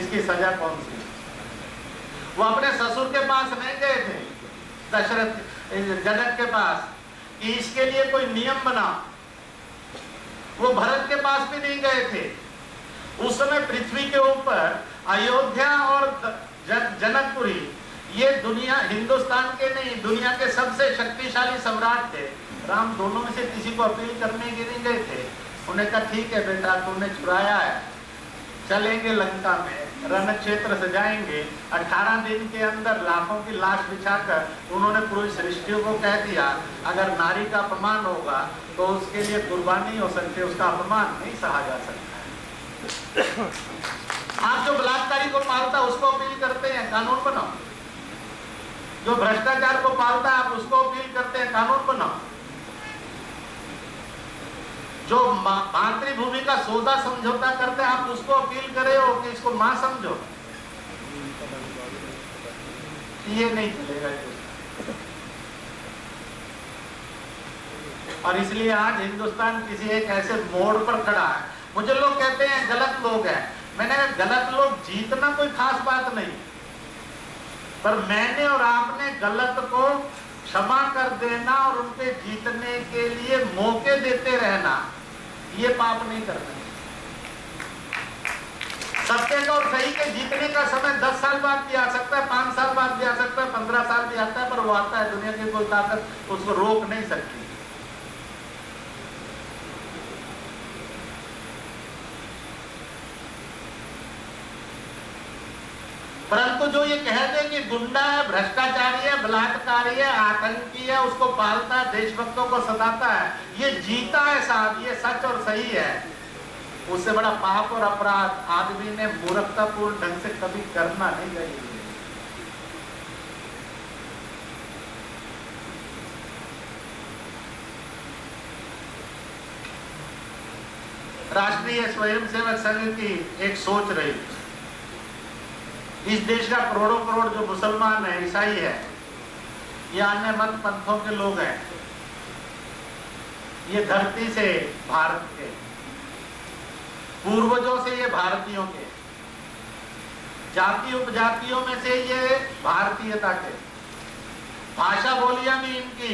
इसकी सजा कौन सी? वो अपने ससुर के पास नहीं गए थे, दशरथ जनक के पास, कि इसके लिए कोई नियम बना। वो भरत के पास भी नहीं गए थे। उस समय पृथ्वी के ऊपर अयोध्या और जनकपुरी, ये दुनिया, हिंदुस्तान के नहीं, दुनिया के सबसे शक्तिशाली सम्राट थे। राम दोनों में से किसी को अपील करने के लिए गए थे। उन्हें कहा ठीक है बेटा, तुमने चुराया है, चलेंगे लंका में, रण क्षेत्र से जाएंगे। 18 दिन के अंदर लाखों की लाश बिछाकर उन्होंने पूरी सृष्टि को कह दिया, अगर नारी का अपमान होगा तो उसके लिए कुर्बानी हो सकती है, उसका अपमान नहीं सहा जा सकता। आप जो बलात्कारी को पालता उसको अपील करते हैं, कानून बनाओ। जो भ्रष्टाचार को पालता है आप उसको अपील करते हैं, कानून बनाओ। जो मातृभूमि का सौदा समझौता करते हैं आप उसको अपील करे हो कि इसको मां समझो। ये नहीं चलेगा। और इसलिए आज हिंदुस्तान किसी एक ऐसे मोड़ पर खड़ा है। मुझे लोग कहते हैं गलत लोग हैं, मैंने कहा गलत लोग जीतना कोई खास बात नहीं, पर मैंने और आपने गलत को क्षमा कर देना और उनके जीतने के लिए मौके देते रहना, ये पाप नहीं करना। सत्य का और सही के जीतने का समय 10 साल बाद भी आ सकता है, 5 साल बाद भी आ सकता है, 15 साल भी आता है, पर वो आता है। दुनिया की कोई ताकत उसको रोक नहीं सकती। परंतु जो ये कह दे कि गुंडा है, भ्रष्टाचारी है, बलात्कारी है, आतंकी है, उसको पालता है, देशभक्तों को सताता है, ये जीता है साहब, ये सच और सही है। उससे बड़ा पाप और अपराध आदमी ने मूर्खतापूर्ण ढंग से कभी करना नहीं चाहिए। राष्ट्रीय स्वयंसेवक संघ की एक सोच रही, इस देश का करोड़ों करोड़ जो मुसलमान है, ईसाई है, ये अन्य मत पंथों के लोग हैं, ये धरती से भारत के, पूर्वजों से ये भारतीयों के, जाति उपजातियों में से ये भारतीयता के, भाषा बोलियां भी इनकी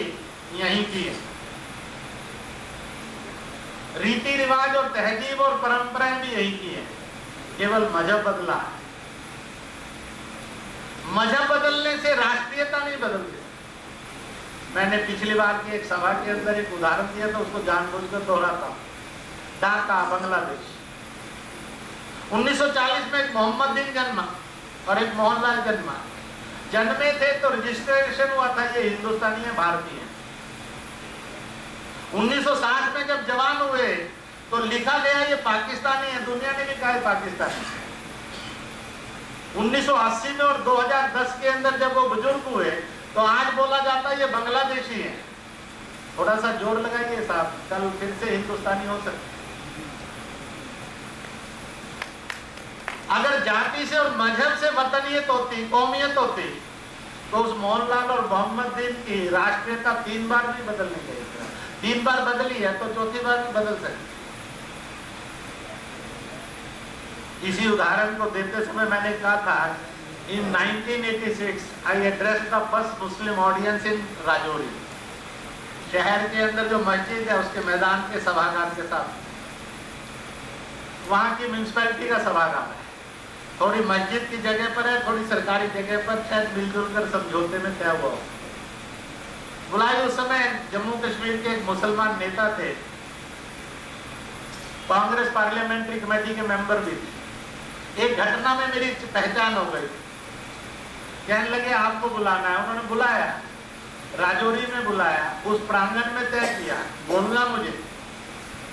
यहीं की है, रीति रिवाज और तहजीब और परंपराएं भी यहीं की है, केवल मजहब बदला है। मजहब बदलने से राष्ट्रीयता नहीं बदलती। मैंने पिछली बार की एक सभा के अंदर एक उदाहरण दिया था, उसको जानबूझकर दोहराता हूं। ढाका, बांग्लादेश, 1940 में एक मोहम्मदीन जन्मा और एक मोहनलाल जन्मा। जन्मे थे तो रजिस्ट्रेशन हुआ था ये हिंदुस्तानी है, भारतीय है। 1960 में जब जवान हुए तो लिखा गया ये पाकिस्तानी है, दुनिया ने भी कहा है पाकिस्तानी। 1980 में और 2010 के अंदर जब वो बुजुर्ग हुए तो आज बोला जाता है ये बांग्लादेशी है। थोड़ा सा जोर लगाइए साहब, कल फिर से हिंदुस्तानी हो सकते। अगर जाति से और मजहब से वतनियत होती, कौमियत होती, तो उस मोहनलाल और मोहम्मदीन की राष्ट्रीयता 3 बार भी बदलनी चाहिए। 3 बार बदली है तो चौथी बार भी बदल सकती। इसी उदाहरण को देते समय मैंने कहा था, in 1986 I addressed the first Muslim audience in Rajouri. शहर के अंदर जो मस्जिद है उसके मैदान के सभागार के साथ, वहां की म्यूनिसिपैलिटी का सभागार है, थोड़ी मस्जिद की जगह पर है, थोड़ी सरकारी जगह पर, शायद मिलजुल कर समझौते में तय हुआ। बुलाए उस समय जम्मू कश्मीर के एक मुसलमान नेता थे, कांग्रेस पार्लियामेंट्री कमेटी के मेंबर भी थे। एक घटना में मेरी पहचान हो गई, कहने लगे आपको बुलाना है। उन्होंने बुलाया, राजौरी में बुलाया, उस प्रांगण में तय किया बोलना, मुझे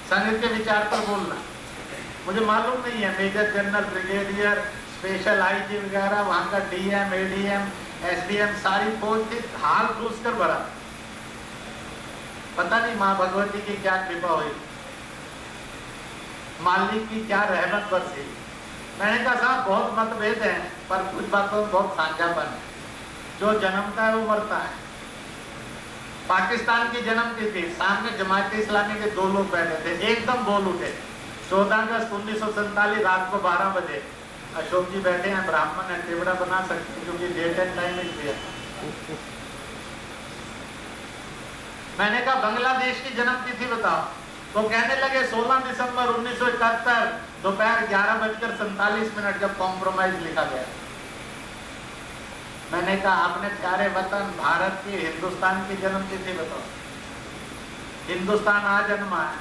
संघ के विचार पर बोलना। मुझे मालूम नहीं है, major general, brigadier, special IG वगैरह, वहां का डीएम, एडीएम, एसडीएम, सारी फौज थी, हाल ठूस कर भरा। पता नहीं माँ भगवती की क्या कृपा हुई, मालिक की क्या रहमत बरसी। मैंने कहा साहब बहुत मतभेद हैं, पर कुछ बातों में बहुत साझापन है। जो जन्मता है वो मरता है। पाकिस्तान की जन्म तिथि, सामने जमात इस्लामी के 2 लोग बैठे थे, एकदम बोल उठे। 14 अगस्त 1947 रात को 12 बजे अशोक जी बैठे हैं, ब्राह्मण है, टेबड़ा बना सकते हैं क्योंकि डेट एंड टाइम दिया। मैंने कहा बांग्लादेश की जन्म तिथि बताओ, तो कहने लगे 16 दिसंबर 1971 दोपहर 11:47 जब कॉम्प्रोमाइज लिखा गया। मैंने कहा अपने प्यारे वतन भारत की, हिंदुस्तान की जन्म तिथि बताओ। हिंदुस्तान आज जन्मा है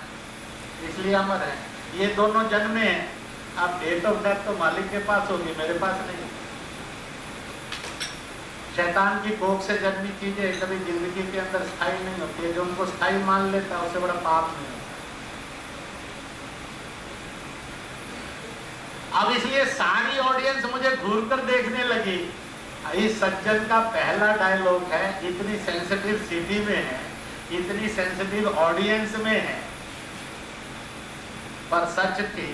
इसलिए अमर है, ये दोनों जन्मे हैं। अब डेट ऑफ डेथ तो मालिक के पास होगी, मेरे पास नहीं। शैतान की कोख से जन्मी चीजें कभी जिंदगी के अंदर स्थायी नहीं होती है। जो उनको स्थायी मान लेता है उससे बड़ा पाप नहीं होता। अब इसलिए सारी ऑडियंस मुझे घूर कर देखने लगी। इस सज्जन का पहला डायलॉग है, इतनी सेंसिटिव सिटी में है, इतनी सेंसिटिव ऑडियंस में है, पर सच की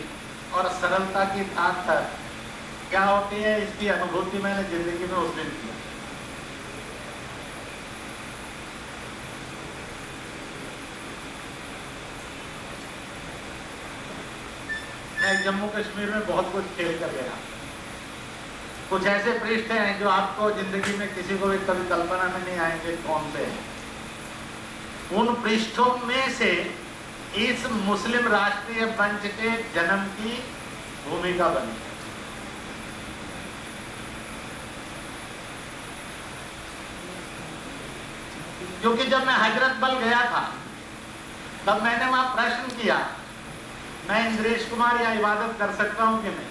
और सरलता की ताकत क्या होती है इसकी अनुभूति मैंने जिंदगी में उस दिन की। मैं जम्मू कश्मीर में बहुत कुछ खेल कर गया। कुछ ऐसे पृष्ठ हैं जो आपको जिंदगी में किसी को भी कभी कल्पना में नहीं आएंगे कौन से हैं। उन पृष्ठों में से इस मुस्लिम राष्ट्रीय मंच के जन्म की भूमिका बनी। क्योंकि जब मैं हजरत बल गया था तब मैंने वहां प्रश्न किया, मैं इंद्रेश कुमार या इबादत कर सकता हूं कि नहीं।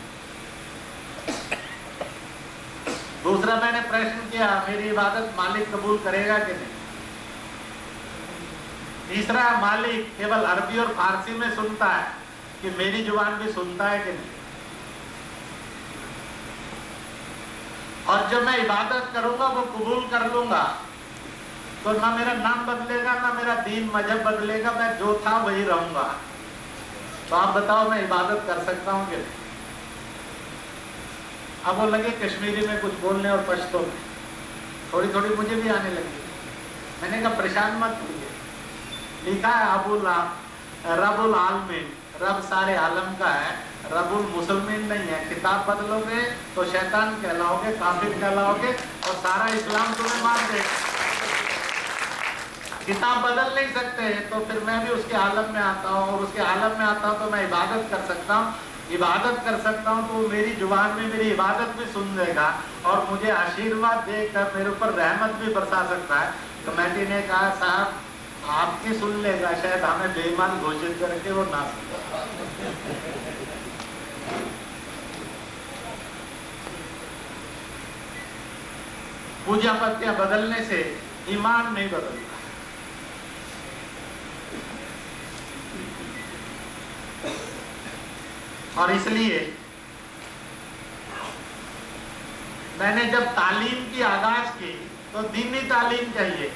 दूसरा मैंने प्रश्न किया, मेरी इबादत मालिक कबूल करेगा कि नहीं। तीसरा, मालिक केवल अरबी और फारसी में सुनता है कि मेरी जुबान भी सुनता है कि नहीं। और जब मैं इबादत करूंगा वो कबूल कर लूंगा तो ना मेरा नाम बदलेगा ना मेरा दीन मजहब बदलेगा, मैं जो था वही रहूंगा। तो आप बताओ मैं इबादत कर सकता हूं कि नहीं। अब वो लगे कश्मीरी में कुछ बोलने और पश्तो में, थोड़ी थोड़ी मुझे भी आने लगी। मैंने कहा परेशान मत होइए, लिखा है रबुल आलमीन, रब सारे आलम का है, रबुल मुसलमान नहीं है। किताब बदलोगे तो शैतान कहलाओगे, काफिर कहलाओगे और सारा इस्लाम तुम्हें मार देगा। किताब बदल नहीं सकते तो फिर मैं भी उसके आलम में आता हूँ, और उसके आलम में आता हूँ तो मैं इबादत कर सकता हूँ। इबादत कर सकता हूँ तो मेरी जुबान में मेरी इबादत भी सुन लेगा और मुझे आशीर्वाद देकर मेरे ऊपर रहमत भी बरसा सकता है। तो मैंने ने कहा साहब आपकी सुन लेगा, शायद हमें बेईमान घोषित करके वो ना सुने। पूजा पत्तियां बदलने से ईमान नहीं बदलता। और इसलिए मैंने जब तालीम की आगाज की तो दीनी तालीम चाहिए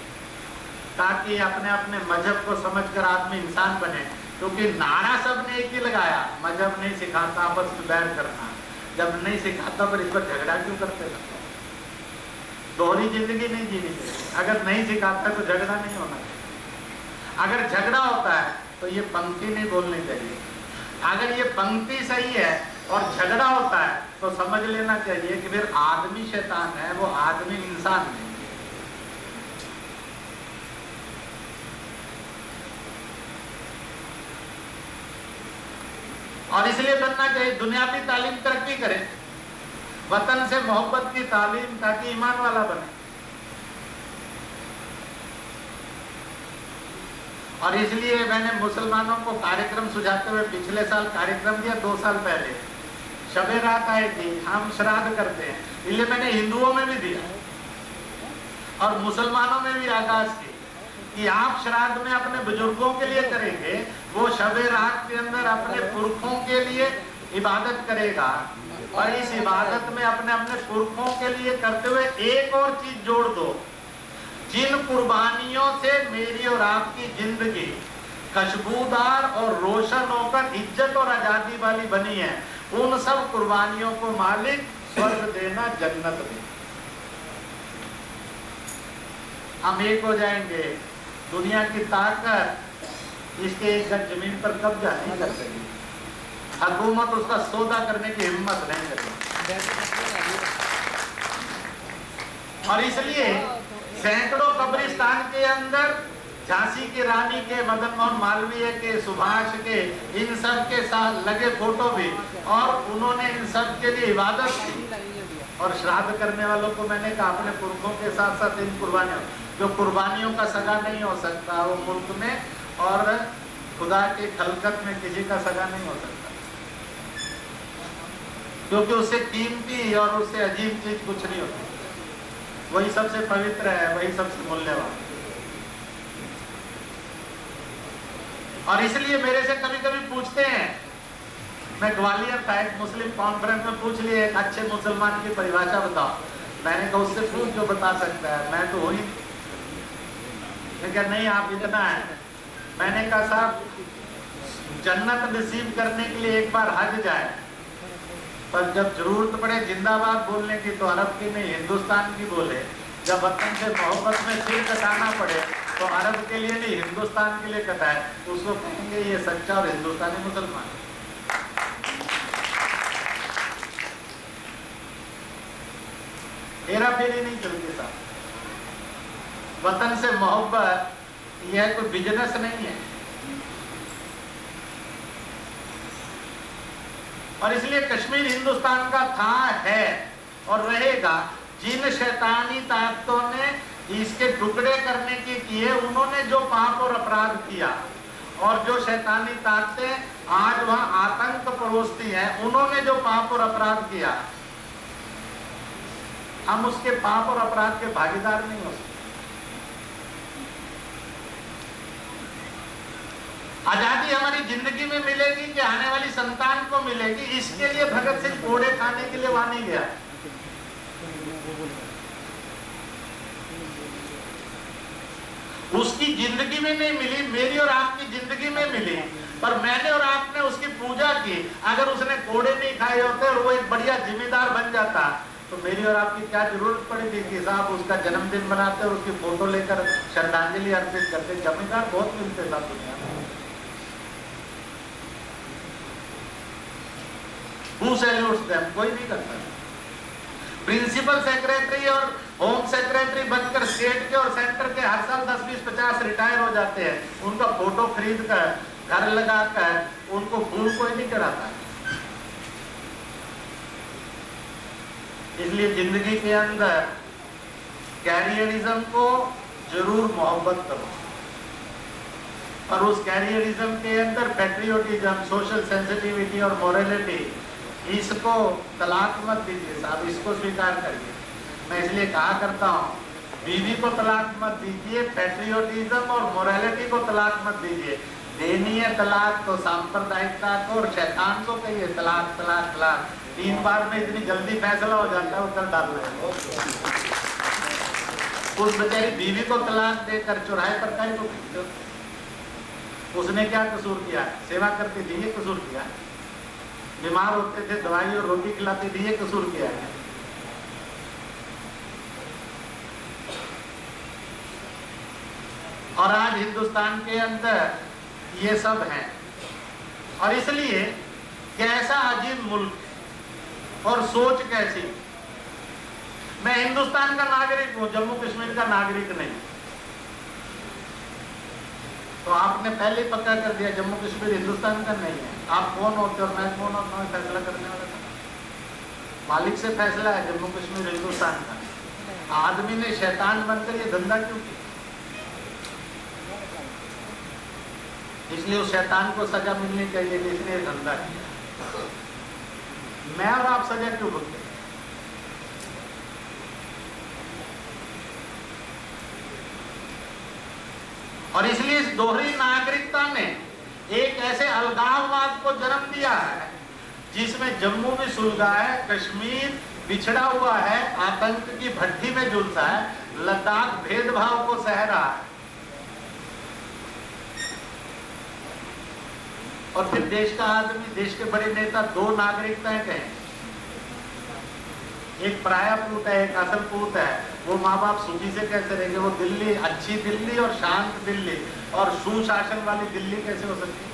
ताकि अपने अपने मजहब को समझकर आदमी इंसान बने। क्योंकि नारा सबने एक ही लगाया, मजहब नहीं सिखाता आपस में बैर करना। जब नहीं सिखाता पर इस पर झगड़ा क्यों करते? दोहरी जिंदगी नहीं जीनी चाहिए। अगर नहीं सिखाता तो झगड़ा नहीं होना चाहिए। अगर झगड़ा होता है तो ये पंक्ति नहीं बोलनी चाहिए। अगर ये पंक्ति सही है और झगड़ा होता है तो समझ लेना चाहिए कि फिर आदमी शैतान है, वो आदमी इंसान नहीं। और इसलिए बनना चाहिए दुनियावी तालीम तरक्की करे, वतन से मोहब्बत की तालीम ताकि ईमान वाला बने। और इसलिए मैंने मुसलमानों को कार्यक्रम सुझाते हुए पिछले साल कार्यक्रम दिया, 2 साल पहले शबे रात आई थी, हम श्राद्ध करते हैं, इसलिए मैंने हिंदुओं में भी दिया और मुसलमानों में भी आगाज की कि आप श्राद्ध में अपने बुजुर्गों के लिए करेंगे, वो शबे रात के अंदर अपने पुरखों के लिए इबादत करेगा। और इस इबादत में अपने अपने पुरखों के लिए करते हुए एक और चीज जोड़ दो, जिन कुर्बानियों से मेरी और आपकी जिंदगी खुशबूदार और रोशन होकर इज्जत और आजादी वाली बनी है, उन सब कुर्बानियों को मालिक स्वर्ग देना, जन्नत देना। हम एक हो जाएंगे। दुनिया की ताकत इसके एक गज जमीन पर कब्जा नहीं कर सकेगी। हुकूमत उसका सौदा करने की हिम्मत नहीं करेगी। और इसलिए सैकड़ों कब्रिस्तान के अंदर झांसी की रानी के, मदन मोहन मालवीय के, सुभाष के, इन सब के साथ लगे फोटो भी, और उन्होंने इन सब के लिए इबादत की। और श्राद्ध करने वालों को मैंने कहा अपने पुरखों के साथ साथ इन कुर्बानियों, जो कुर्बानियों का सगा नहीं हो सकता वो मुल्क में, और खुदा के खलकत में किसी का सगा नहीं हो सकता, क्योंकि उससे कीमती और उससे अजीब चीज कुछ नहीं होती। वही सबसे पवित्र है, वही सबसे मूल्यवान। और इसलिए मेरे से कभी कभी पूछते हैं, मैं ग्वालियर था एक मुस्लिम कॉन्फ्रेंस में, पूछ लिए एक अच्छे मुसलमान की परिभाषा बताओ। मैंने कहा उससे पूछ जो बता सकता है, मैं तो हुई लेकिन नहीं, आप इतना है। मैंने कहा साहब जन्नत नसीब करने के लिए एक बार हज जाए, पर जब जरूरत पड़े जिंदाबाद बोलने की तो अरब की नहीं हिंदुस्तान की बोले। जब वतन से मोहब्बत में सिर कटाना पड़े तो अरब के लिए नहीं हिंदुस्तान के लिए कटाए, तो उसको कहेंगे ये सच्चा और हिंदुस्तानी मुसलमान। हेरा फेरी नहीं चलती साहब। वतन से मोहब्बत यह कोई बिजनेस नहीं है। और इसलिए कश्मीर हिंदुस्तान का था, है और रहेगा। जिन शैतानी ताकतों ने इसके टुकड़े करने के किए, उन्होंने जो पाप और अपराध किया, और जो शैतानी ताकतें आज वहां आतंक परोसती हैं, उन्होंने जो पाप और अपराध किया, हम उसके पाप और अपराध के भागीदार नहीं हो सकते। आजादी हमारी जिंदगी में मिलेगी कि आने वाली संतान को मिलेगी, इसके लिए भगत सिंह घोड़े खाने के लिए वहां नहीं गया। उसकी जिंदगी में नहीं मिली, मेरी और आपकी जिंदगी में मिली, पर मैंने और आपने उसकी पूजा की। अगर उसने घोड़े नहीं खाए होते और वो एक बढ़िया जिम्मेदार बन जाता, तो मेरी और आपकी क्या जरूरत पड़ेगी कि साहब उसका जन्मदिन मनाते और उसकी फोटो लेकर श्रद्धांजलि अर्पित करते। जमींदार बहुत मिलते साहब दुनिया में। Who salutes them? कोई नहीं करता। प्रिंसिपल सेक्रेटरी और होम सेक्रेटरी बनकर स्टेट के और सेंटर के हर साल 10, 20, 50 रिटायर हो जाते हैं। उनका फोटो खरीद कर, घर लगाकर उनको फूल कोई नहीं चढ़ाता। इसलिए जिंदगी के अंदर कैरियरिज्म को जरूर मोहब्बत करो, और उस कैरियरिज्म के अंदर पैट्रियोटिज्म, सोशल सेंसिटिविटी और मोरालिटी, इसको तलाक मत दीजिए साहब, इसको स्वीकार करिए। मैं इसलिए कहा करता हूँ, बीवी को तलाक मत दीजिए, पैट्रियोटिज्म और मोरालिटी को तलाक मत दीजिए। देनी है तलाक तो सांप्रदायिकता को और शैतान को कहिए तलाक तलाक तलाक। 3 बार में इतनी जल्दी फैसला हो जाता है, वो कर डालना है। उस बेचारी बीवी को तलाक देकर चौराहे पर काहे को पीटते हो? उसने क्या कसूर किया? सेवा करती थी, ये कसूर किया। बीमार होते थे, दवाई और रोटी खिलाती थी, ये कसूर किया है। और आज हिंदुस्तान के अंदर ये सब है। और इसलिए कैसा अजीब मुल्क और सोच कैसी। मैं हिंदुस्तान का नागरिक हूं, जम्मू कश्मीर का नागरिक नहीं। तो आपने पहले ही पक्का कर दिया जम्मू कश्मीर हिंदुस्तान का नहीं है। आप कौन होते और मैं कौन होता हूं फैसला करने वाला था? मालिक से फैसला है जम्मू कश्मीर हिंदुस्तान का। आदमी ने शैतान बनकर ये धंधा क्यों किया? इसलिए उस शैतान को सजा मिलनी चाहिए जिसने ये धंधा किया। मैं और आप सजा क्यों भुगते? और इसलिए इस दोहरी नागरिकता ने एक ऐसे अलगाववाद को जन्म दिया है जिसमें जम्मू भी सुलगा है, कश्मीर बिछड़ा हुआ है, आतंक की भट्टी में झुलसा है, लद्दाख भेदभाव को सह रहा है। और फिर देश का आदमी, देश के बड़े नेता 2 नागरिकताएं कहें, एक पराया पूत है, एक असल पूत है। वो माँ बाप सुखी से कैसे रहेंगे? वो दिल्ली, अच्छी दिल्ली और शांत दिल्ली और सुशासन वाली दिल्ली कैसे हो सकती है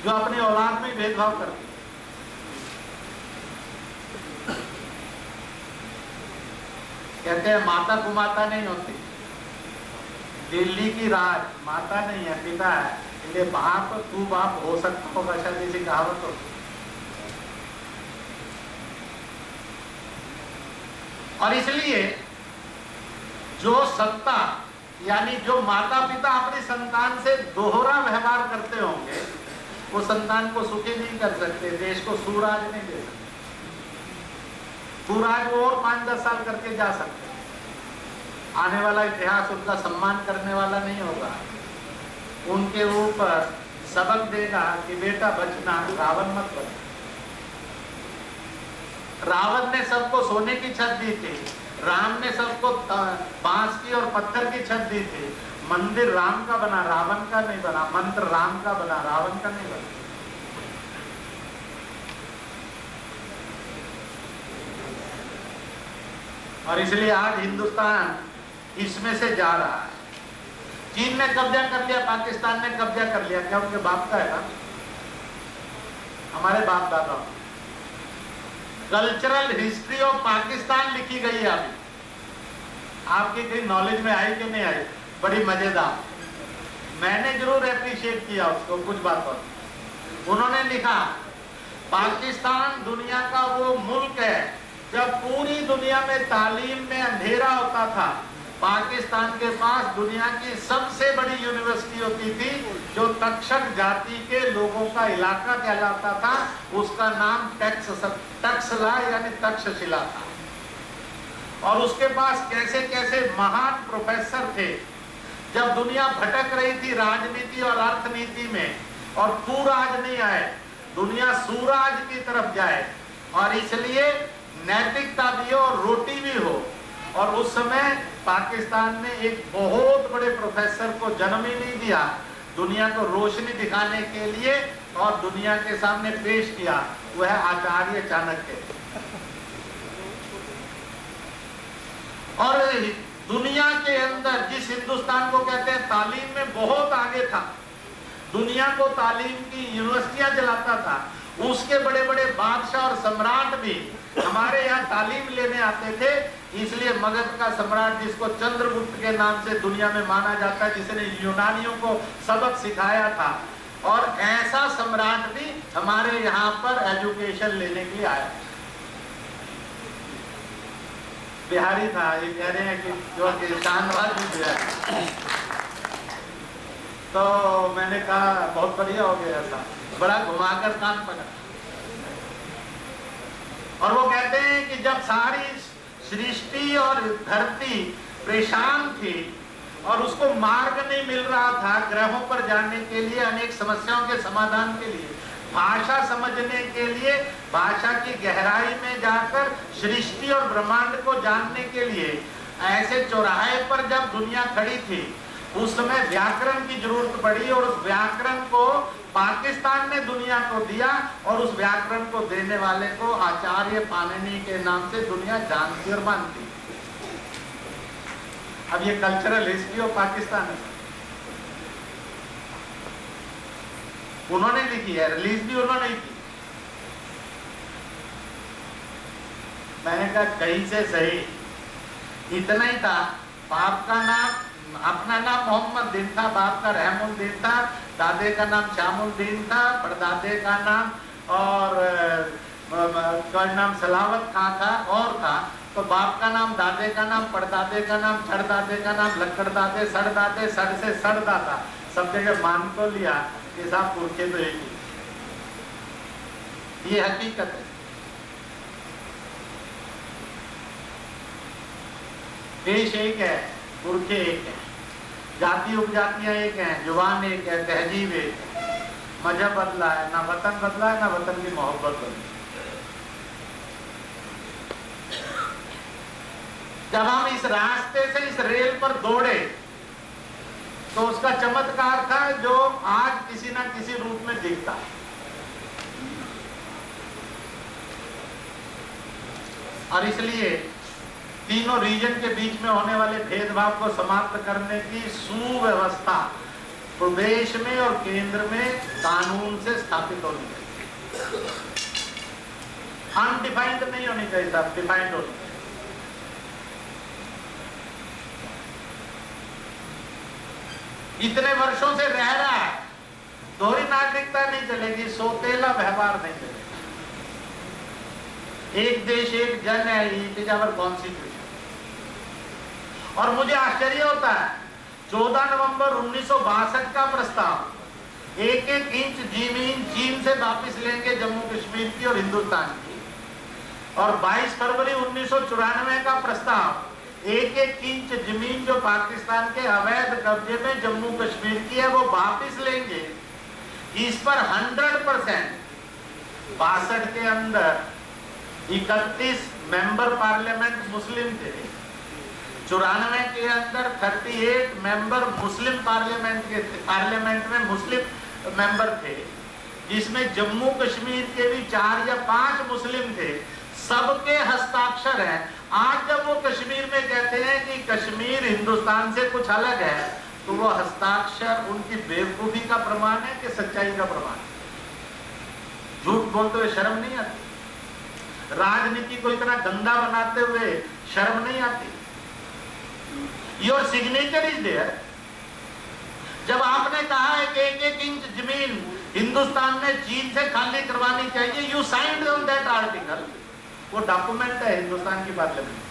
जो अपनी औलाद में भेदभाव करती? कहते हैं माता कुमाता नहीं होती, दिल्ली की राज माता नहीं है, पिता है, इसलिए बाप तू बाप हो सकता होगा, शायद ऐसी कहावत हो। और इसलिए जो सत्ता यानी जो माता पिता अपनी संतान से दोहरा व्यवहार करते होंगे वो संतान को सुखी नहीं कर सकते, देश को सुराज नहीं दे सकते। सुराज वो और 5-10 साल करके जा सकते, आने वाला इतिहास उनका सम्मान करने वाला नहीं होगा, उनके ऊपर सबक देगा कि बेटा बचना, रावण मत बचना। रावण ने सबको सोने की छत दी थी, राम ने सबको बांस की और पत्थर की छत दी थी। मंदिर राम का बना, रावण का नहीं बना, मंत्र राम का बना, रावण का नहीं बना। और इसलिए आज हिंदुस्तान इसमें से जा रहा है। चीन ने कब्जा कर लिया, पाकिस्तान ने कब्जा कर लिया, क्या उनके बाप का है ना? हमारे बाप दादा। कल्चरल हिस्ट्री ऑफ पाकिस्तान लिखी गई है अभी, आपकी कहीं नॉलेज में आई कि नहीं आई? बड़ी मजेदार, मैंने जरूर एप्रिशिएट किया उसको कुछ बातों। उन्होंने लिखा पाकिस्तान दुनिया का वो मुल्क है, जब पूरी दुनिया में तालीम में अंधेरा होता था, पाकिस्तान के पास दुनिया की सबसे बड़ी यूनिवर्सिटी होती थी, जो तक्षक जाति के लोगों का इलाका कहलाता था, उसका नाम तक्षशिला यानी तक्षशिला था। और उसके पास कैसे कैसे महान प्रोफेसर थे। जब दुनिया भटक रही थी राजनीति और अर्थनीति में, और कुराज नहीं आए, दुनिया सुराज की तरफ जाए, और इसलिए नैतिकता भी हो और रोटी भी हो। और उस समय पाकिस्तान ने एक बहुत बड़े प्रोफेसर को जन्म ही नहीं दिया, दुनिया को रोशनी दिखाने के लिए और दुनिया के सामने पेश किया, वह आचार्य चाणक्य। और दुनिया के अंदर जिस हिंदुस्तान को कहते हैं तालीम में बहुत आगे था, दुनिया को तालीम की यूनिवर्सिटियां चलाता था, उसके बड़े बड़े बादशाह और सम्राट भी हमारे यहाँ तालीम लेने आते थे। इसलिए मगध का सम्राट, जिसको चंद्रगुप्त के नाम से दुनिया में माना जाता है, जिसने यूनानियों को सबक सिखाया था, और ऐसा सम्राट भी हमारे यहाँ पर एजुकेशन लेने के लिए आया। बिहारी था, ये कह रहे हैं कि जो शानवाज भी बिहारी। तो मैंने कहा बहुत बढ़िया हो गया, ऐसा बड़ा घुमाकर कान पकड़ा। और वो कहते हैं कि जब सारी सृष्टि और धरती परेशान थी और उसको मार्ग नहीं मिल रहा था ग्रहों पर जाने के लिए, अनेक समस्याओं के समाधान के लिए, भाषा समझने के लिए, भाषा की गहराई में जाकर सृष्टि और ब्रह्मांड को जानने के लिए, ऐसे चौराहे पर जब दुनिया खड़ी थी, उस समय व्याकरण की जरूरत पड़ी। और उस व्याकरण को पाकिस्तान ने दुनिया को दिया, और उस व्याकरण को देने वाले को आचार्य पाणिनि के नाम से दुनिया जानती और मानती। अब ये कल्चरल हिस्ट्री ऑफ पाकिस्तान है, उन्होंने लिखी है, रिलीज भी उन्होंने की। मैंने कहा कहीं से सही, इतना ही था। बाप का नाम, अपना नाम मोहम्मद दिन था, बाप का रहमुद्दीन था, दादे का नाम श्यामुद्दीन था, परदादे का नाम और नाम सलावत खां था और था। तो बाप का नाम, दादे का नाम, परदादे का नाम, छड़दादे का नाम, लक्कड़दादे, सड़दादे, सड़ से सड़दादा, सब जगह मान तो लिया कि साहब पुरखे तो एक ही। ये हकीकत है। देश एक है, पुरखे एक है, जाति उपजातियां एक हैं, जुबान एक है, तहजीब एक है, मजहब बदला है, ना वतन बदला है, ना वतन की मोहब्बत बदली। जब हम इस रास्ते से, इस रेल पर दौड़े, तो उसका चमत्कार था जो आज किसी ना किसी रूप में दिखता है। और इसलिए तीनों रीजन के बीच में होने वाले भेदभाव को समाप्त करने की सुव्यवस्था प्रदेश में और केंद्र में कानून से स्थापित होनी चाहिए। अनडिफाइंड नहीं होनी चाहिए, साहब डिफाइंड होनी चाहिए। इतने वर्षों से रह रहा है, दोहरी नागरिकता नहीं चलेगी, सौतेला व्यवहार नहीं चलेगा। एक देश एक जन है, इट इज आवर कॉन्स्टिट्यूशन। और मुझे आश्चर्य होता है, 14 नवंबर 1962 का प्रस्ताव, 1-1 इंच जमीन चीन से वापस लेंगे जम्मू कश्मीर की और हिंदुस्तान की, और 22 फरवरी 1994 का प्रस्ताव, 1-1 इंच जमीन जो पाकिस्तान के अवैध कब्जे में जम्मू कश्मीर की है वो वापस लेंगे। इस पर 100% 62 के अंदर 31 मेंबर पार्लियामेंट मुस्लिम थे, 94 के अंदर 38 मेंबर मुस्लिम पार्लियामेंट में मुस्लिम मेंबर थे, जिसमें जम्मू कश्मीर के भी 4 या 5 मुस्लिम थे। सबके हस्ताक्षर हैं। आज जब वो कश्मीर में कहते हैं कि कश्मीर हिंदुस्तान से कुछ अलग है, तो वो हस्ताक्षर उनकी बेवकूफी का प्रमाण है कि सच्चाई का प्रमाण है? झूठ बोलते हुए शर्म नहीं आती? राजनीति को इतना गंदा बनाते हुए शर्म नहीं आती? Your signature is there. जब आपने कहा है कि 1-1 इंच जमीन हिंदुस्तान ने चीन से खाली करवानी चाहिए, you signed on that article, वो डॉक्यूमेंट है हिंदुस्तान की पार्लियामेंट।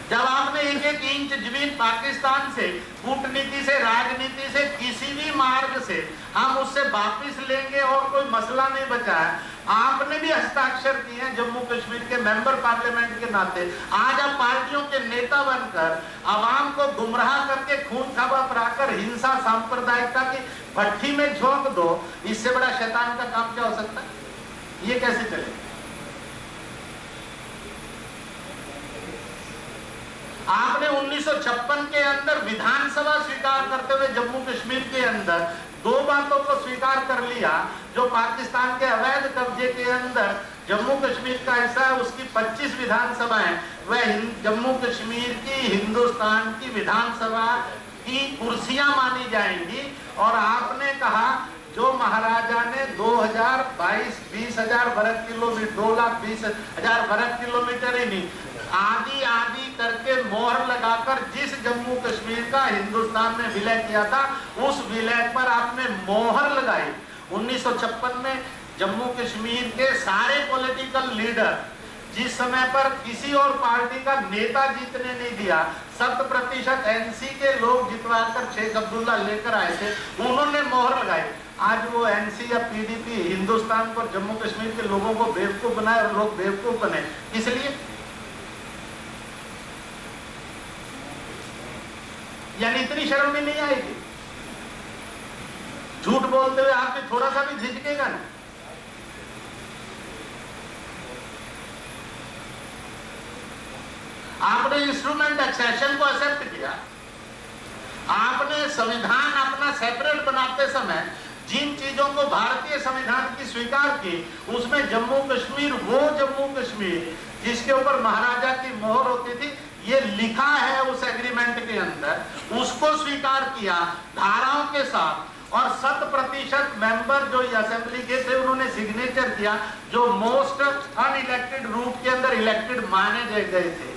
जब आपने 1-1 इंच जमीन पाकिस्तान से कूटनीति से, राजनीति से, किसी भी मार्ग से हम उससे वापस लेंगे और कोई मसला नहीं बचा है, आपने भी हस्ताक्षर किए हैं जम्मू कश्मीर के मेंबर पार्लियामेंट के नाते। आज आप पार्टियों के नेता बनकर आवाम को गुमराह करके खून खराबा कराकर हिंसा सांप्रदायिकता की भट्टी में झोंक दो, इससे बड़ा शैतान का काम क्या हो सकता है? ये कैसे चलेगा? आपने 1956 के अंदर विधानसभा स्वीकार करते हुए जम्मू कश्मीर के अंदर 2 बातों को स्वीकार कर लिया। जो पाकिस्तान के अवैध कब्जे के अंदर जम्मू कश्मीर का हिस्सा है, उसकी 25 विधानसभाएं वह जम्मू कश्मीर की हिंदुस्तान की विधानसभा की कुर्सियां मानी जाएंगी। और आपने कहा जो महाराजा ने 2020 वर्ग किलोमीटर 2,20,000 वर्ग किलोमीटर ही नहीं, आदि आदि करके मोहर लगाकर जिस जम्मू कश्मीर का हिंदुस्तान में विलय किया था, उस विलय पर आपने मोहर लगाई। 1956 में जम्मू कश्मीर के सारे पॉलिटिकल लीडर, जिस समय पर किसी और पार्टी का नेता जीतने नहीं दिया, 100% एनसी के लोग जितवाकर शेख अब्दुल्ला लेकर आए थे, उन्होंने मोहर लगाई। आज वो एनसी या पीडीपी हिंदुस्तान पर जम्मू कश्मीर के लोगों को बेवकूफ बनाए और लोग बेवकूफ बने। इसलिए यानी इतनी शर्म भी नहीं आएगी? झूठ बोलते हुए आपके थोड़ा सा भी झिझकेगा ना? आपने इंस्ट्रूमेंट एक्सेशन को एक्सेप्ट किया। आपने संविधान अपना सेपरेट बनाते समय जिन चीजों को भारतीय संविधान की स्वीकार की, उसमें जम्मू कश्मीर, वो जम्मू कश्मीर जिसके ऊपर महाराजा की मोहर होती थी, ये लिखा है उस एग्रीमेंट के अंदर, उसको स्वीकार किया धाराओं के साथ। और 100% मेंबर जो असेंबली के थे उन्होंने सिग्नेचर किया, जो मोस्ट अनइलेक्टेड रूट के अंदर इलेक्टेड माने गए थे।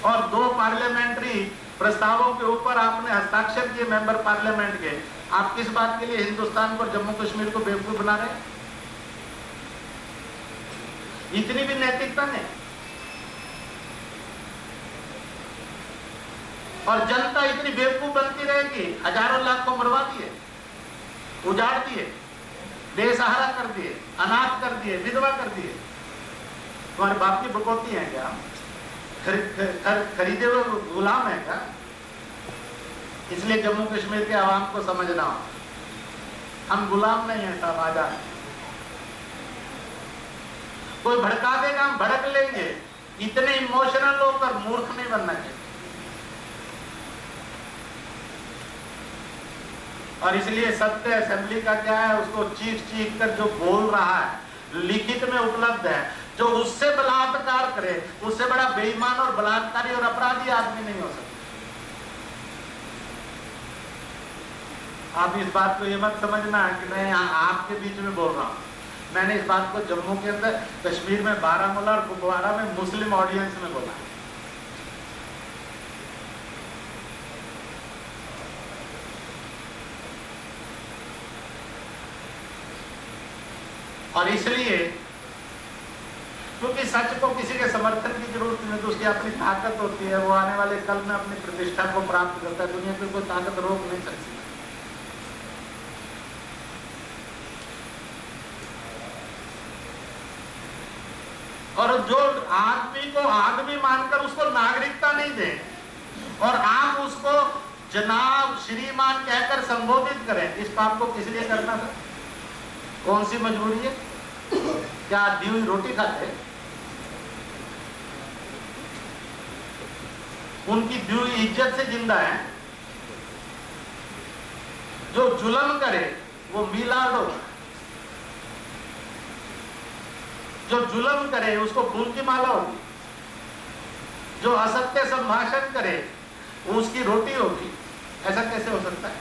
और 2 पार्लियामेंट्री प्रस्तावों के ऊपर आपने हस्ताक्षर किए मेंबर पार्लियामेंट के। आप किस बात के लिए हिंदुस्तान पर जम्मू कश्मीर को बेवकूफ बना रहे हैं? इतनी भी नैतिकता नहीं। और जनता इतनी बेवकूफ बनती रहेगी। हजारों लाख को मरवा दिए, उजाड़ दिए, बेसहारा कर दिए, अनाथ कर दिए, विधवा कर दिए। तुम्हारे बाप की बकौती है क्या? खरीदे हुए गुलाम है क्या? इसलिए जम्मू कश्मीर के आवाम को समझना, हम गुलाम नहीं है साहब, आजाद। कोई भड़का देगा, हम भड़क लेंगे। इतने इमोशनल होकर मूर्ख नहीं बनना चाहिए। और इसलिए सत्य असेंबली का क्या है, उसको चीख चीख कर जो बोल रहा है, लिखित में उपलब्ध है। जो उससे बलात्कार करे, उससे बड़ा बेईमान और बलात्कारी और अपराधी आदमी नहीं हो सकता। आप इस बात को ये मत समझना कि मैं यहाँ आपके बीच में बोल रहा हूँ। मैंने इस बात को जम्मू के अंदर, कश्मीर में, बारामूला और कुपवाड़ा में मुस्लिम ऑडियंस में बोला। और इसलिए क्योंकि सच को किसी के समर्थन की जरूरत नहीं, तो उसकी अपनी ताकत होती है, वो आने वाले कल में अपनी प्रतिष्ठा को प्राप्त करता है, दुनिया की कोई ताकत रोक नहीं सकती। और जो आदमी को आदमी मानकर उसको नागरिकता नहीं दे और आप उसको जनाब श्रीमान कहकर संबोधित करें, इस काम को किस लिए करना था? कौन सी मजबूरी है? क्या दी हुई रोटी खाते? उनकी दी हुई इज्जत से जिंदा है। जो जुल्म करे वो मिलाद होगा, जो जुल्म करे उसको फूल की माला होगी, जो असत्य संभाषण करे वो उसकी रोटी होगी। ऐसा कैसे हो सकता है?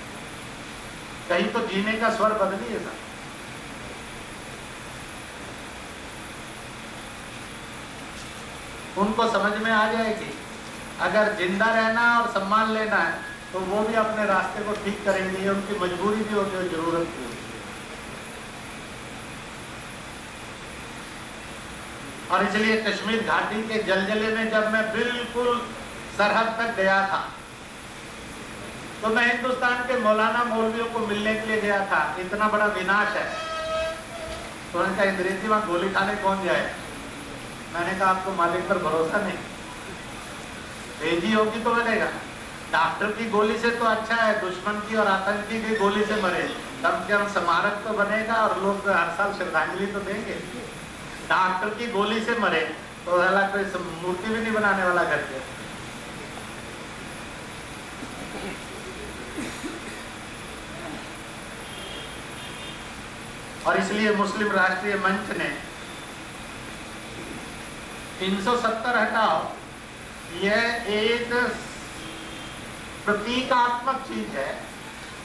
कहीं तो जीने का स्वर बदलिए था। उनको समझ में आ जाएगी अगर जिंदा रहना और सम्मान लेना है तो वो भी अपने रास्ते को ठीक करेंगे, उनकी मजबूरी भी होगी और जरूरत भी होगी। और इसलिए कश्मीर घाटी के जलजले में जब मैं बिल्कुल सरहद तक गया था तो मैं हिंदुस्तान के मौलाना मौलवियों को मिलने के लिए गया था। इतना बड़ा विनाश है तो उनका अंग्रेजी वहां गोली खाने कौन जाए? मैंने कहा आपको मालिक पर भरोसा नहीं, भेजी होगी तो मिलेगा। डॉक्टर की गोली से तो अच्छा है दुश्मन की और आतंकी की गोली से मरे, तब क्या स्मारक तो बनेगा और लोग हर साल श्रद्धांजलि तो देंगे। डॉक्टर की गोली से मरे तो कोई मूर्ति भी नहीं बनाने वाला घर के। और इसलिए मुस्लिम राष्ट्रीय मंच ने 370 हटाओ, यह एक प्रतीकात्मक चीज है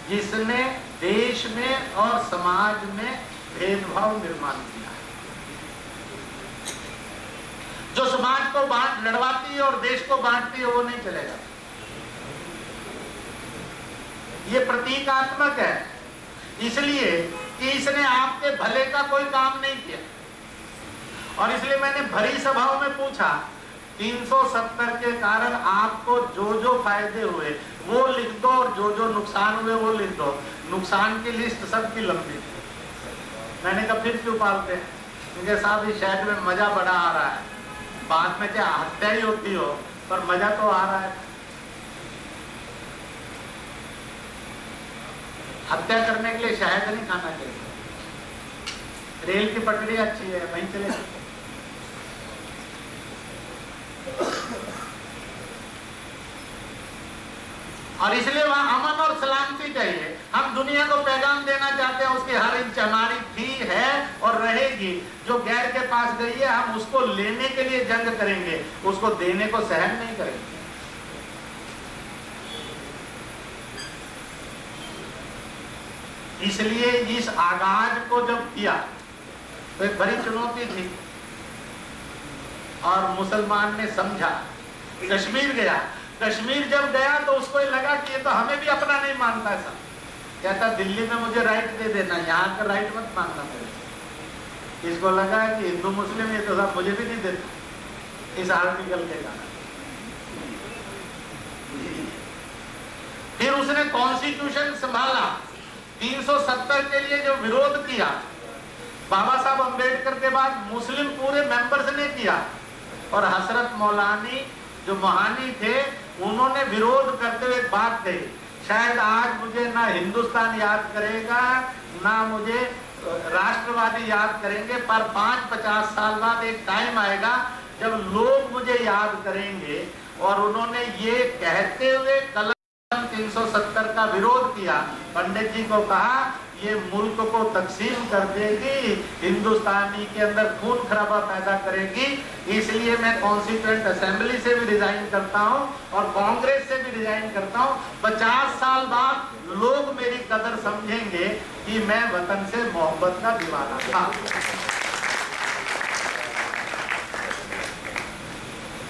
जिसने देश में और समाज में भेदभाव निर्माण किया है। जो समाज को लड़वाती है और देश को बांटती है वो नहीं चलेगा। ये प्रतीकात्मक है इसलिए कि इसने आपके भले का कोई काम नहीं किया। और इसलिए मैंने भरी सभाओं में पूछा 370 के कारण आपको जो जो फायदे हुए वो लिख दो और जो जो नुकसान हुए वो लिख दो। नुकसान की लिस्ट सबकी लंबी थी। मैंने कहा फिर क्यों पालते हैं? क्योंकि साहब इस शहर में मजा बड़ा आ रहा है, बाद में क्या हत्या ही होती हो पर मजा तो आ रहा है। हत्या करने के लिए शहद नहीं खाना चाहिए, रेल की पटरी अच्छी है वहीं चले। और इसलिए वहां अमन और सलामती चाहिए। हम दुनिया को पैगाम देना चाहते हैं, उसकी हर इंच हमारी थी, है और रहेगी। जो गैर के पास गई है हम उसको लेने के लिए जंग करेंगे, उसको देने को सहन नहीं करेंगे। इसलिए इस आगाज को जब किया तो एक बड़ी चुनौती थी और मुसलमान ने समझा। कश्मीर गया, कश्मीर जब गया तो उसको लगा कि ये तो हमें भी अपना नहीं मानता। ऐसा कहता दिल्ली में मुझे राइट दे देना, यहाँ का राइट मत मानना मेरे। इसको लगा कि हिंदू मुस्लिम ये तो सब मुझे भी नहीं देता, इस आर्टिकल के कारण। फिर उसने कॉन्स्टिट्यूशन संभाला। 370 के लिए जो विरोध किया बाबा साहब अम्बेडकर के बाद मुस्लिम पूरे मेंबर्स ने किया और हजरत मौलानी जो महानी थे उन्होंने विरोध करते हुए बात कही, शायद आज मुझे ना हिंदुस्तान याद करेगा ना मुझे राष्ट्रवादी याद करेंगे, पर 5-50 साल बाद एक टाइम आएगा जब लोग मुझे याद करेंगे। और उन्होंने ये कहते हुए कलम 370 का विरोध किया। पंडित जी को कहा ये मुल्क को तकसीम कर देगी, हिंदुस्तानी के अंदर खून खराबा पैदा करेगी, इसलिए मैं कॉन्स्टिट्यूएंट असेंबली से भी रिजाइन करता हूं और कांग्रेस से भी रिजाइन करता हूं। 50 साल बाद लोग मेरी कदर समझेंगे कि मैं वतन से मोहब्बत का दीवाना था।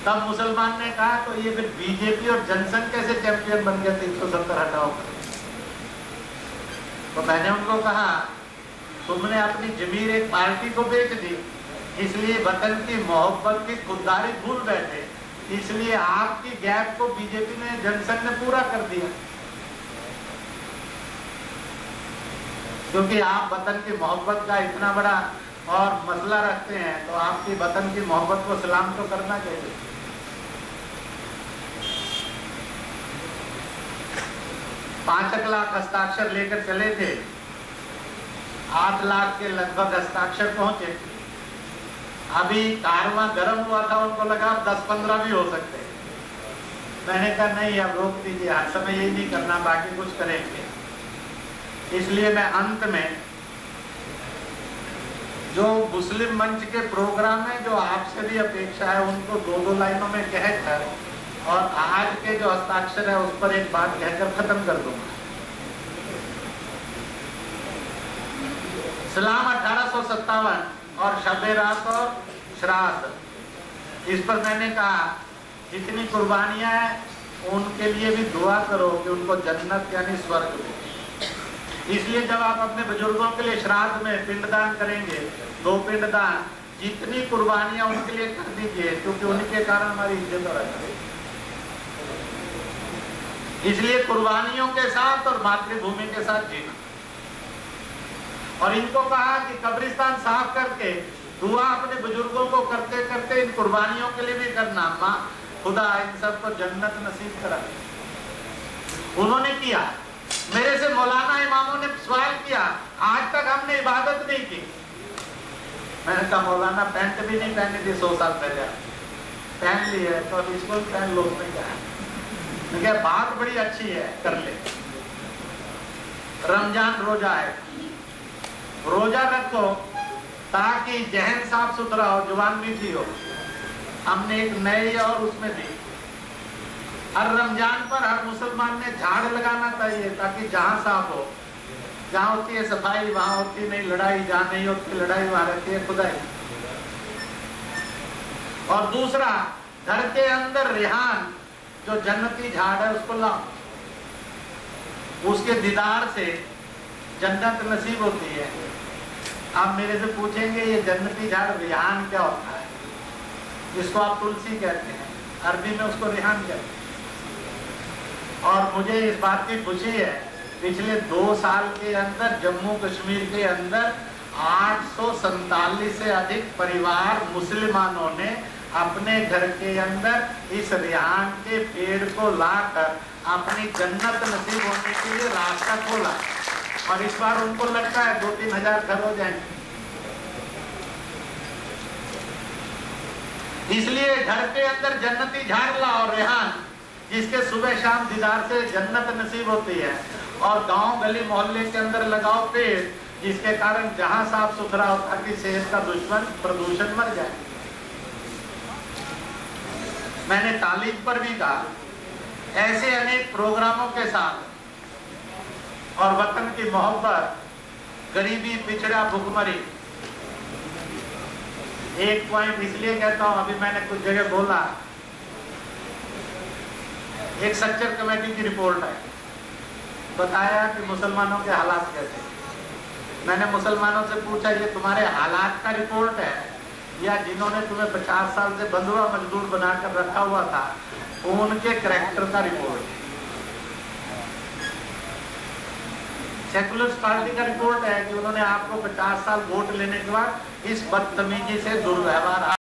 तब मुसलमान ने कहा तो ये फिर बीजेपी और जनसंघ कैसे चैंपियन बन गया 370 हटाओ। तो मैंने उनको कहा तुमने अपनी जमीर एक पार्टी को बेच दी, इसलिए वतन की मोहब्बत की खुददारी भूल बैठे, इसलिए आपकी गैप को बीजेपी ने, जनसंघ ने पूरा कर दिया, क्योंकि आप वतन की मोहब्बत का इतना बड़ा और मसला रखते हैं, तो आपकी वतन की मोहब्बत को सलाम तो करना चाहिए। पांच लाख हस्ताक्षर लेकर चले थे, 8 लाख के लगभग हस्ताक्षर पहुंचे। अभी कारवां गर्म हुआ था, उनको लगा 10-15 भी हो सकते। मैंने कहा नहीं, अब रोक दीजिए, हर समय यही नहीं करना, बाकी कुछ करेंगे। इसलिए मैं अंत में जो मुस्लिम मंच के प्रोग्राम है, जो आपसे भी अपेक्षा है, उनको 2-2 लाइनों में कहकर और आज के जो हस्ताक्षर है उस पर एक बात कहकर खत्म कर दूंगा। सलाम 1857 और शबे रात और श्राद्ध, इस पर मैंने कहा जितनी कुर्बानियां हैं उनके लिए भी दुआ करो कि उनको जन्नत यानी स्वर्ग दे। इसलिए जब आप अपने बुजुर्गों के लिए श्राद्ध में पिंडदान करेंगे, 2 पिंडदान, जितनी कुर्बानियां उनके लिए कर दीजिए, क्योंकि उनके कारण हमारी इज्जत और है। इसलिए कुर्बानियों के साथ और मातृभूमि के साथ जीना। और इनको कहा कि कब्रिस्तान साफ करके दुआ अपने बुजुर्गों को करते करते इन कुर्बानियों के लिए भी करना। माँ खुदा इन सबको जन्नत नसीब करा। उन्होंने किया। मेरे से मौलाना इमामों ने सवाल किया, आज तक हमने इबादत नहीं की। मैंने कहा मौलाना पैंट भी नहीं पहनी थी 100 साल पहले, पहन ली है तो अब इसको पहन लो। में क्या है, क्या बात बड़ी अच्छी है, कर ले। रमजान रोजा है, रोजा रखो ताकि जहन साफ सुथरा हो, जुबान मीठी हो। हमने एक नए और उसमें दी, हर रमजान पर हर मुसलमान ने झाड़ लगाना चाहिए ताकि जहां साफ हो। जहां होती है सफाई वहां होती नहीं लड़ाई, जहां नहीं होती लड़ाई वहां रहती है खुदाई। और दूसरा, घर के अंदर रेहान जो जन्नती झाड़ है उसको लाओ, उसके दीदार से जन्नत नसीब होती है। आप मेरे से पूछेंगे ये जन्नती झाड़ रेहान क्या होता है? जिसको आप तुलसी कहते हैं, अरबी में उसको रेहान कहते हैं। और मुझे इस बात की खुशी है, पिछले 2 साल के अंदर जम्मू कश्मीर के अंदर 847 से अधिक परिवार मुसलमानों ने अपने घर के अंदर इस रेहान के पेड़ को लाकर अपनी जन्नत नसीब होने के लिए रास्ता खोला। और इस बार उनको लगता है 2-3 हजार घर हो जाएंगे। इसलिए घर के अंदर जन्नती झाड़ लाओ, रेहान, जिसके सुबह शाम दीदार से जन्नत नसीब होती है। और गांव गली मोहल्ले के अंदर लगाओ पेड़, जिसके कारण जहां साफ सुथरा हो ताकि शहर का दुश्मन प्रदूषण मर जाए। मैंने तालीम पर भी कहा, ऐसे अनेक प्रोग्रामों के साथ और वतन की मोहब्बत, गरीबी, पिछड़ा, भुखमरी। एक पॉइंट इसलिए कहता हूं, अभी मैंने कुछ जगह बोला, एक सच्चर कमेटी की रिपोर्ट है, बताया कि मुसलमानों के हालात कैसे। मैंने मुसलमानों से पूछा, ये तुम्हारे हालात का रिपोर्ट है या जिन्होंने तुम्हें 50 साल से बंधुआ मजदूर बनाकर रखा हुआ था उनके करैक्टर का रिपोर्ट? सेकुलर पार्टी का रिपोर्ट है कि उन्होंने आपको 50 साल वोट लेने के बाद इस बदतमीजी से दुर्व्यवहार